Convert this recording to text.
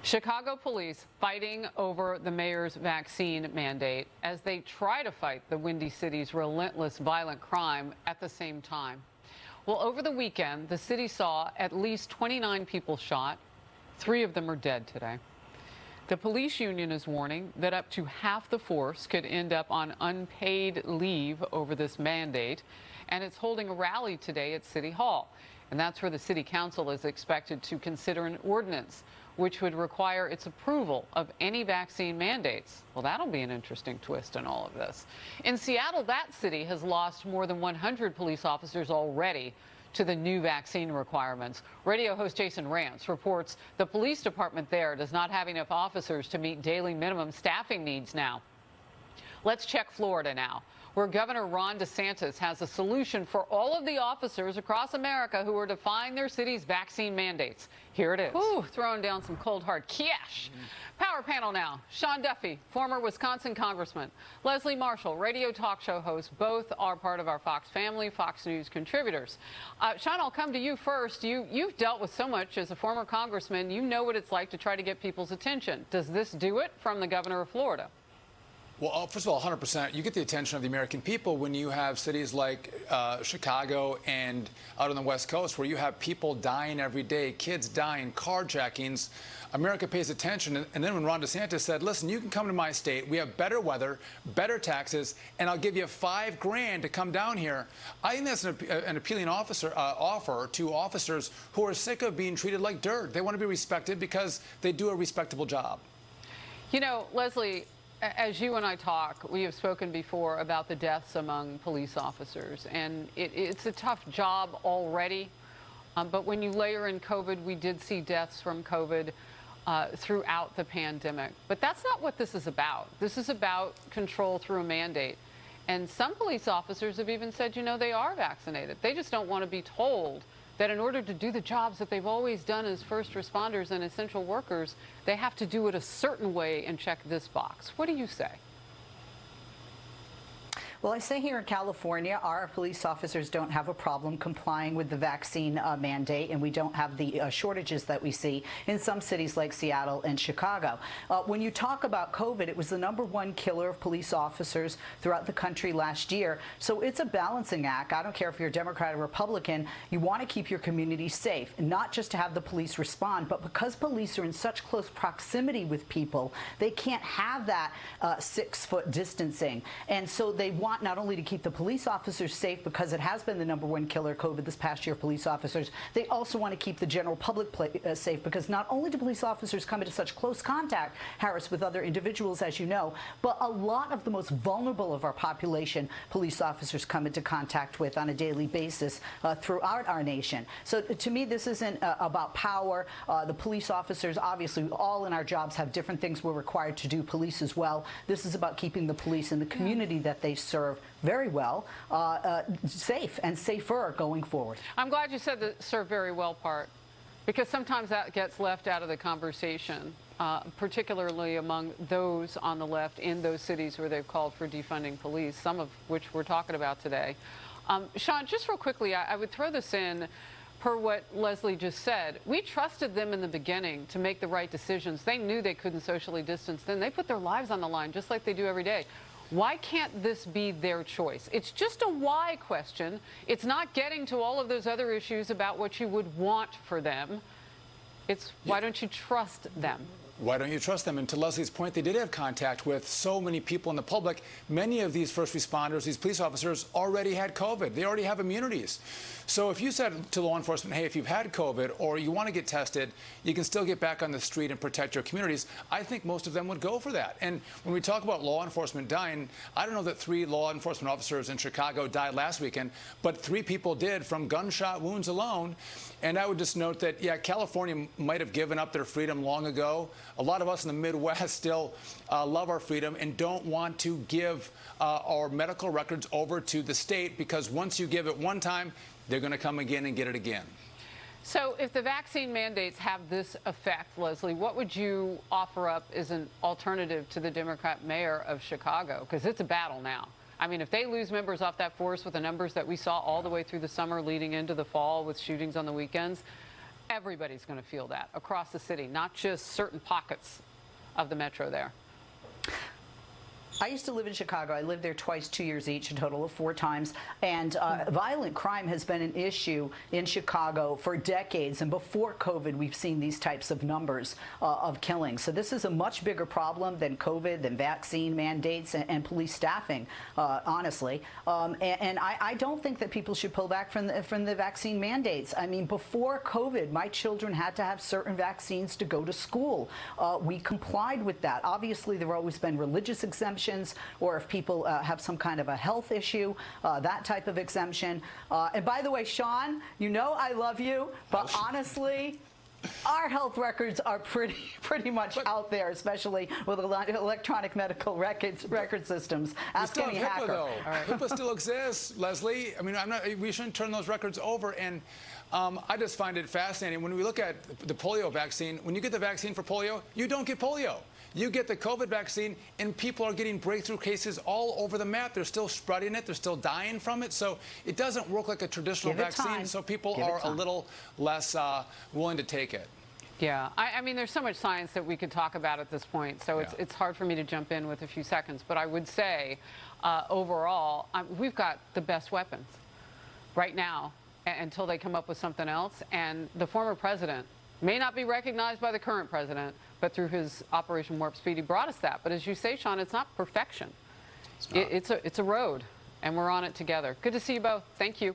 Chicago police fighting over the mayor's vaccine mandate as they try to fight the Windy City's relentless violent crime at the same time. Well, over the weekend, the city saw at least 29 people shot. 3 of them are dead today. The police union is warning that up to half the force could end up on unpaid leave over this mandate, and it's holding a rally today at City Hall. And that's where the city council is expected to consider an ordinance which would require its approval of any vaccine mandates. Well, that'll be an interesting twist in all of this. In Seattle, that city has lost more than 100 police officers already to the new vaccine requirements. Radio host Jason Rance reports the police department there does not have enough officers to meet daily minimum staffing needs now. Let's check Florida now, where Governor Ron Desantis has a solution for all of the officers across America who are defying their city's vaccine mandates. Here it is. Ooh, throwing down some cold hard cash. Power panel now. Sean Duffy, former Wisconsin congressman. Leslie Marshall, radio talk show host. Both are part of our Fox family, Fox News contributors. Sean, I'll come to you first. You've dealt with so much as a former congressman. You know what it's like to try to get people's attention. Does this do it from the governor of Florida? Well, first of all, 100%. You get the attention of the American people when you have cities like Chicago and out on the West Coast where you have people dying every day, kids dying, carjackings. America pays attention. And then when Ron DeSantis said, listen, you can come to my state. We have better weather, better taxes, and I'll give you $5 grand to come down here. I think that's an appealing offer to officers who are sick of being treated like dirt. They want to be respected because they do a respectable job. You know, Leslie, as you and I talk, we have spoken before about the deaths among police officers, and it's a tough job already. But when you layer in COVID, we did see deaths from COVID throughout the pandemic. But that's not what this is about. This is about control through a mandate. And some police officers have even said, you know, they are vaccinated. They just don't want to be told that in order to do the jobs that they've always done as first responders and essential workers, they have to do it a certain way and check this box. What do you say? Well, I say here in California, our police officers don't have a problem complying with the vaccine mandate, and we don't have the shortages that we see in some cities like Seattle and Chicago. When you talk about COVID, it was the #1 killer of police officers throughout the country last year. So it's a balancing act. I don't care if you're a Democrat or Republican. You want to keep your community safe, not just to have the police respond, but because police are in such close proximity with people, they can't have that 6-foot distancing. And so they want not only to keep the police officers safe, because it has been the #1 killer, COVID, this past year of police officers, they also want to keep the general public safe, because not only do police officers come into such close contact, Harris, with other individuals, as you know, but a lot of the most vulnerable of our population, police officers come into contact with on a daily basis throughout our nation. So to me, this isn't about power. The police officers, obviously, all in our jobs have different things we're required to do, police as well. This is about keeping the police and the community that they serve very well, safe and safer going forward. I'm glad you said the serve very well part, because sometimes that gets left out of the conversation, particularly among those on the left in those cities where they've called for defunding police, some of which we're talking about today. Sean, just real quickly, I would throw this in per what Leslie just said. We trusted them in the beginning to make the right decisions. They knew they couldn't socially distance. Then they put their lives on the line just like they do every day. Why can't this be their choice? It's just a why question. It's not getting to all of those other issues about what you would want for them. It's why don't you trust them? Why don't you trust them? And to Leslie's point, they did have contact with so many people in the public. Many of these first responders, these police officers, already had COVID. They already have immunities. So if you said to law enforcement, hey, if you've had COVID or you want to get tested, you can still get back on the street and protect your communities, I think most of them would go for that. And when we talk about law enforcement dying, I don't know that 3 law enforcement officers in Chicago died last weekend, but 3 people did from gunshot wounds alone. And I would just note that, yeah, California might have given up their freedom long ago. A lot of us in the Midwest still love our freedom and don't want to give our medical records over to the state, because once you give it one time, they're going to come again and get it again. So if the vaccine mandates have this effect, Leslie, what would you offer up as an alternative to the Democrat mayor of Chicago? Because it's a battle now. I mean, if they lose members off that force with the numbers that we saw all the way through the summer leading into the fall with shootings on the weekends, everybody's going to feel that across the city, not just certain pockets of the metro there. I used to live in Chicago. I lived there twice, 2 years each, a total of 4 times. And violent crime has been an issue in Chicago for decades. And before COVID, we've seen these types of numbers of killings. So this is a much bigger problem than COVID, than vaccine mandates and police staffing, honestly. And I don't think that people should pull back from the vaccine mandates. I mean, before COVID, my children had to have certain vaccines to go to school. We complied with that. Obviously, there have always been religious exemptions, or if people have some kind of a health issue, that type of exemption. And by the way, Sean, you know I love you, but honestly, our health records are pretty much out there, especially with electronic medical record systems. Ask any hacker. Though. HIPAA still exists, Leslie. I mean, we shouldn't turn those records over. And I just find it fascinating. When we look at the polio vaccine, when you get the vaccine for polio, you don't get polio. You get the COVID vaccine, and people are getting breakthrough cases all over the map. They're still spreading it. They're still dying from it. So it doesn't work like a traditional vaccine. So people are a little less willing to take it. Yeah, I mean, there's so much science that we could talk about at this point, so it's hard for me to jump in with a few seconds. But I would say, overall, we've got the best weapons right now until they come up with something else. And the former president may not be recognized by the current president, but through his Operation Warp Speed, he brought us that. But as you say, Sean, it's not perfection. It's a road, and we're on it together. Good to see you both. Thank you.